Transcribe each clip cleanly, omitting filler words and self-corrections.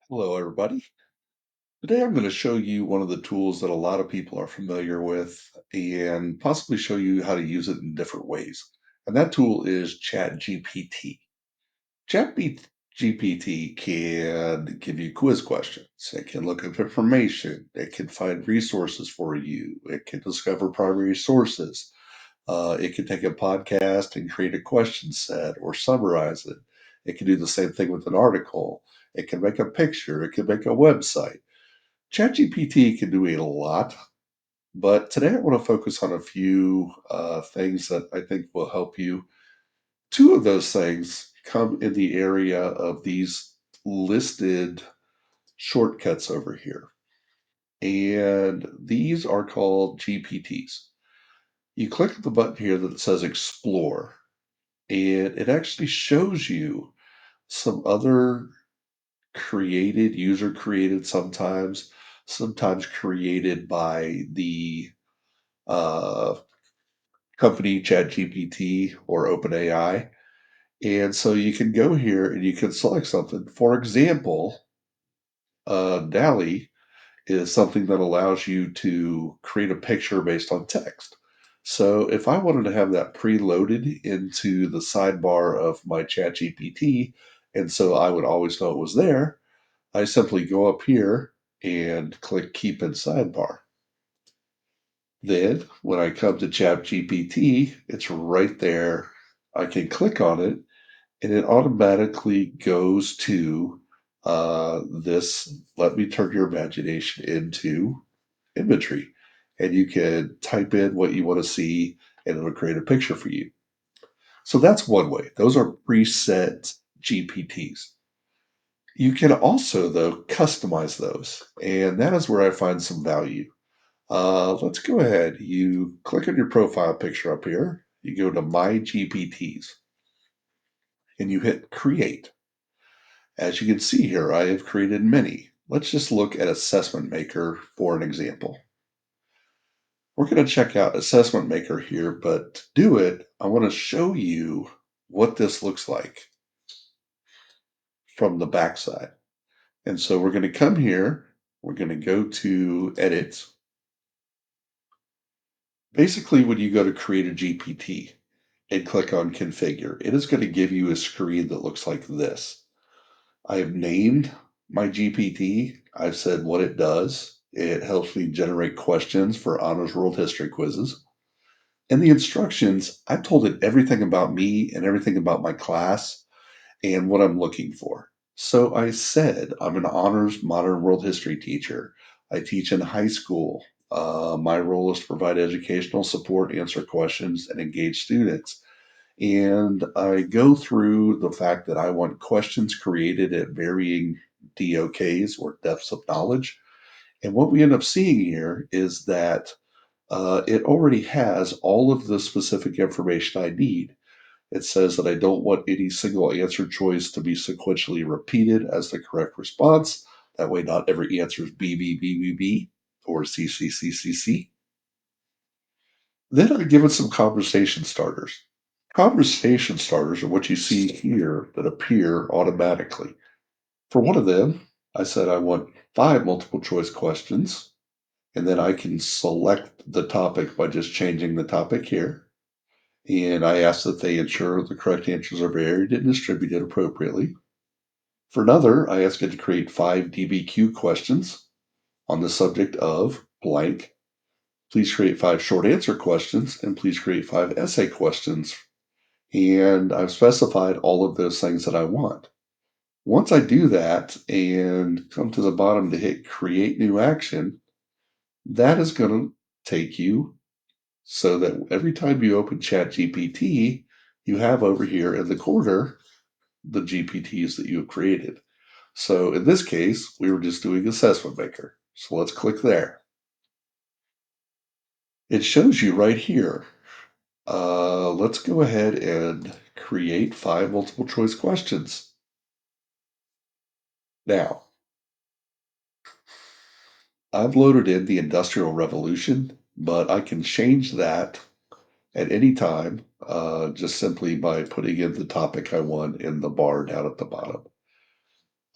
Hello, everybody. Today I'm going to show you one of the tools that a lot of people are familiar with and possibly show you how to use it in different ways. And that tool is ChatGPT. ChatGPT can give you quiz questions. It can look up information. It can find resources for you. It can discover primary sources. It can take a podcast and create a question set or summarize it. It can do the same thing with an article. It can make a picture. It can make a website. ChatGPT can do a lot, but today I want to focus on a few things that I think will help you. Two of those things come in the area of these listed shortcuts over here. And these are called GPTs. You click the button here that says Explore, and it actually shows you some other user created sometimes created by the uh, company ChatGPT or OpenAI. And so you can go here and you can select something. For example, DALI is something that allows you to create a picture based on text. So if I wanted to have that preloaded into the sidebar of my ChatGPT, and so I would always know it was there, I simply go up here and click Keep in Sidebar. Then, when I come to ChatGPT, it's right there. I can click on it, and it automatically goes to this. Let me turn your imagination into imagery. And you can type in what you want to see, and it'll create a picture for you. So that's one way. Those are preset GPTs. You can also, though, customize those. And that is where I find some value. Let's go ahead. You click on your profile picture up here. You go to My GPTs and you hit Create. As you can see here, I have created many. Let's just look at Assessment Maker for an example. We're going to check out Assessment Maker here, but to do it, I want to show you what this looks like from the backside. And so we're going to come here. We're going to go to Edit. Basically, when you go to create a GPT and click on configure, it is going to give you a screen that looks like this. I have named my GPT. I've said what it does. It helps me generate questions for honors world history quizzes. In the instructions, I've told it everything about me and everything about my class and what I'm looking for. So I said, I'm an honors modern world history teacher. I teach in high school. My role is to provide educational support, answer questions, and engage students. And I go through the fact that I want questions created at varying DOKs or depths of knowledge. And what we end up seeing here is that it already has all of the specific information I need. It says that I don't want any single answer choice to be sequentially repeated as the correct response. That way, not every answer is B, B, B, B, B, or C, C, C, C, C. Then I give it some conversation starters. Conversation starters are what you see here that appear automatically. For one of them, I said I want 5 multiple choice questions, and then I can select the topic by just changing the topic here. And I ask that they ensure the correct answers are varied and distributed appropriately. For another, I ask it to create 5 DBQ questions on the subject of blank. Please create 5 short answer questions, and please create 5 essay questions. And I've specified all of those things that I want. Once I do that and come to the bottom to hit create new action, that is going to take you so that every time you open ChatGPT, you have over here in the corner the GPTs that you have created. So in this case, we were just doing Assessment Maker. So let's click there. It shows you right here. Let's go ahead and create 5 multiple choice questions. Now, I've loaded in the Industrial Revolution, but I can change that at any time just simply by putting in the topic I want in the bar down at the bottom.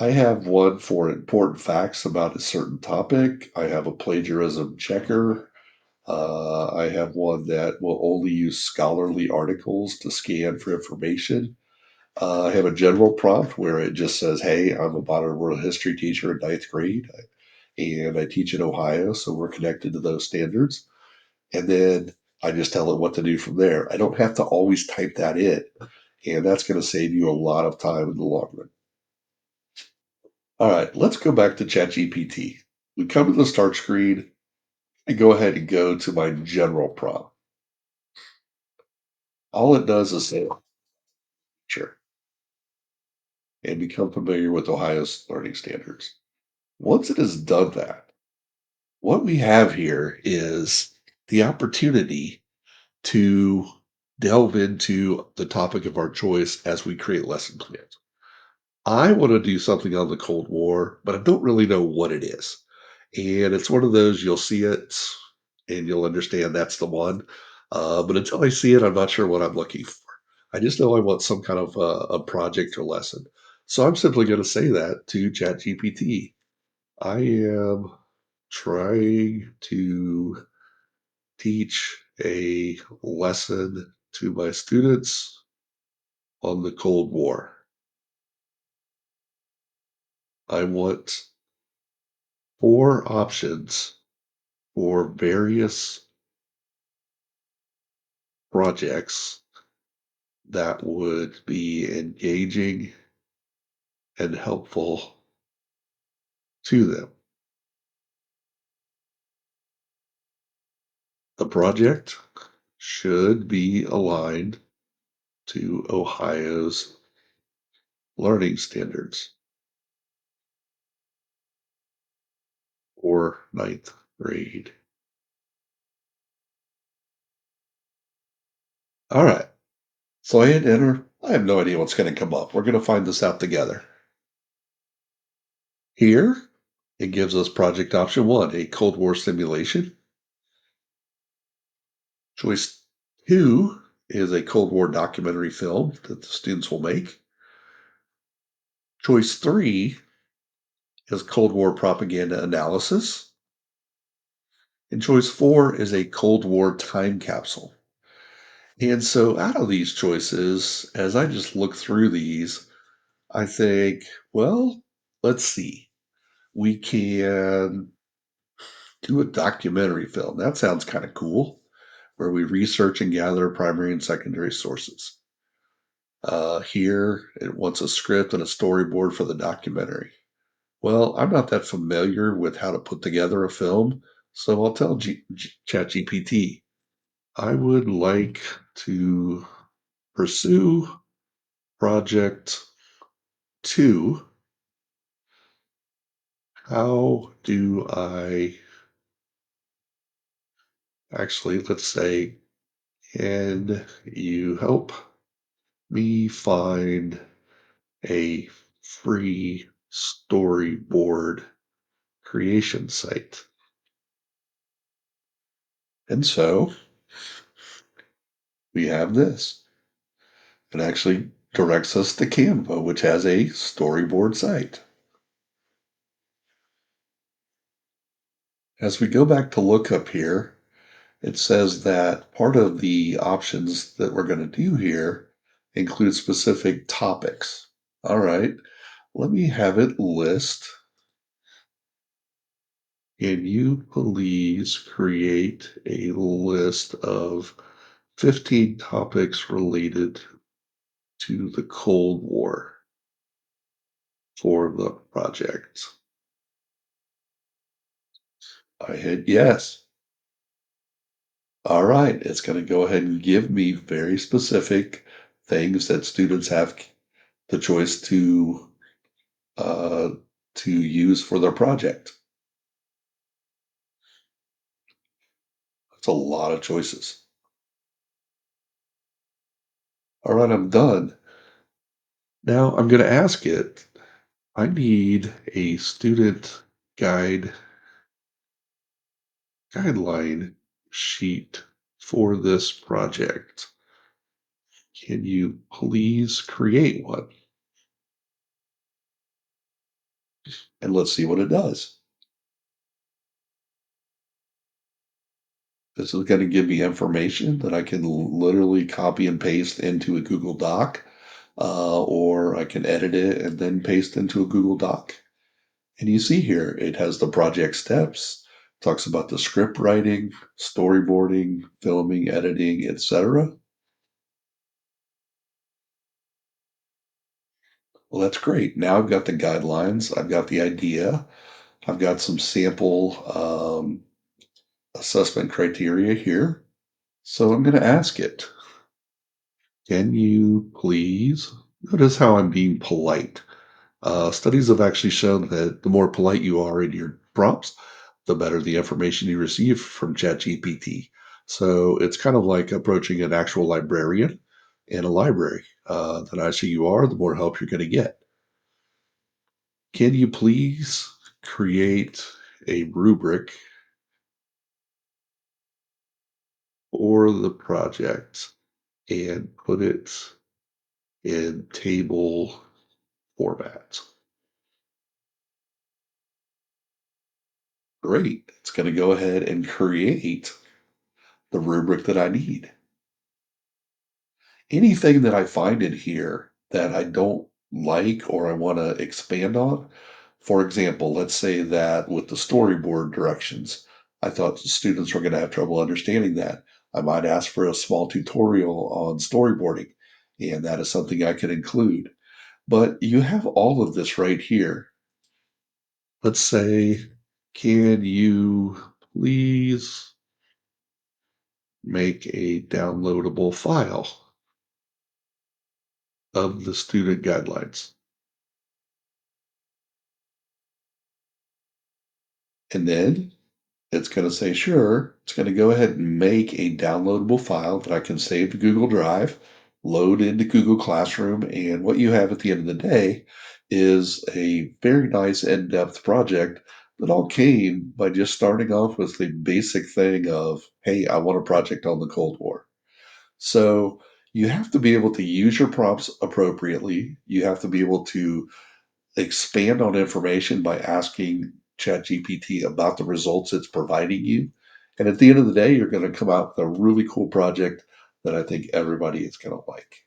I have one for important facts about a certain topic. I have a plagiarism checker. I have one that will only use scholarly articles to scan for information. I have a general prompt where it just says, "Hey, I'm a modern world history teacher in ninth grade, and I teach in Ohio, so we're connected to those standards." And then I just tell it what to do from there. I don't have to always type that in, and that's going to save you a lot of time in the long run. All right, let's go back to ChatGPT. We come to the start screen and go ahead and go to my general prompt. All it does is say, "Sure," and become familiar with Ohio's learning standards. Once it has done that, what we have here is the opportunity to delve into the topic of our choice as we create lesson plans. I want to do something on the Cold War, but I don't really know what it is. And it's one of those you'll see it and you'll understand that's the one. But until I see it, I'm not sure what I'm looking for. I just know I want some kind of a project or lesson. So I'm simply going to say that to ChatGPT. I am trying to teach a lesson to my students on the Cold War. I want four options for various projects that would be engaging and helpful to them. The project should be aligned to Ohio's learning standards for ninth grade. All right. So I hit enter. I have no idea what's going to come up. We're going to find this out together. Here, it gives us project option one, a Cold War simulation. Choice two is a Cold War documentary film that the students will make. Choice three is Cold War propaganda analysis. And choice four is a Cold War time capsule. And so, out of these choices, as I just look through these, I think, well, let's see. We can do a documentary film. That sounds kind of cool, where we research and gather primary and secondary sources. Here, it wants a script and a storyboard for the documentary. Well, I'm not that familiar with how to put together a film, so I'll tell ChatGPT. I would like to pursue project two. How do I actually, let's say, can you help me find a free storyboard creation site? And so we have this. It actually directs us to Canva, which has a storyboard site. As we go back to look up here, it says that part of the options that we're going to do here include specific topics. All right, let me have it list. Can you please create a list of 15 topics related to the Cold War for the project? I hit yes. All right, it's going to go ahead and give me very specific things that students have the choice uh, to use for their project. That's a lot of choices. All right, I'm done. Now I'm going to ask it, I need a student guide guideline sheet for this project. Can you please create one? and let's see what it does. This is going to give me information that I can literally copy and paste into a Google Doc, or I can edit it and then paste into a Google Doc. And you see here, it has the project steps, talks about the script writing, storyboarding, filming, editing, etc. Well, that's great. Now I've got the guidelines, I've got the idea, I've got some sample assessment criteria here. So I'm going to ask it, can you please notice how I'm being polite? Studies have actually shown that the more polite you are in your prompts, the better the information you receive from ChatGPT. So it's kind of like approaching an actual librarian in a library. The nicer you are, the more help you're going to get. Can you please create a rubric for the project and put it in table format? Great. It's going to go ahead and create the rubric that I need. Anything that I find in here that I don't like or I want to expand on, for example, let's say that with the storyboard directions, I thought the students were going to have trouble understanding that. I might ask for a small tutorial on storyboarding, and that is something I can include. But you have all of this right here. Let's say, can you please make a downloadable file of the student guidelines? And then it's going to say, sure. It's going to go ahead and make a downloadable file that I can save to Google Drive, load into Google Classroom. And what you have at the end of the day is a very nice in depth project that all came by just starting off with the basic thing of, hey, I want a project on the Cold War. So you have to be able to use your prompts appropriately. You have to be able to expand on information by asking ChatGPT about the results it's providing you. And at the end of the day, you're going to come out with a really cool project that I think everybody is going to like.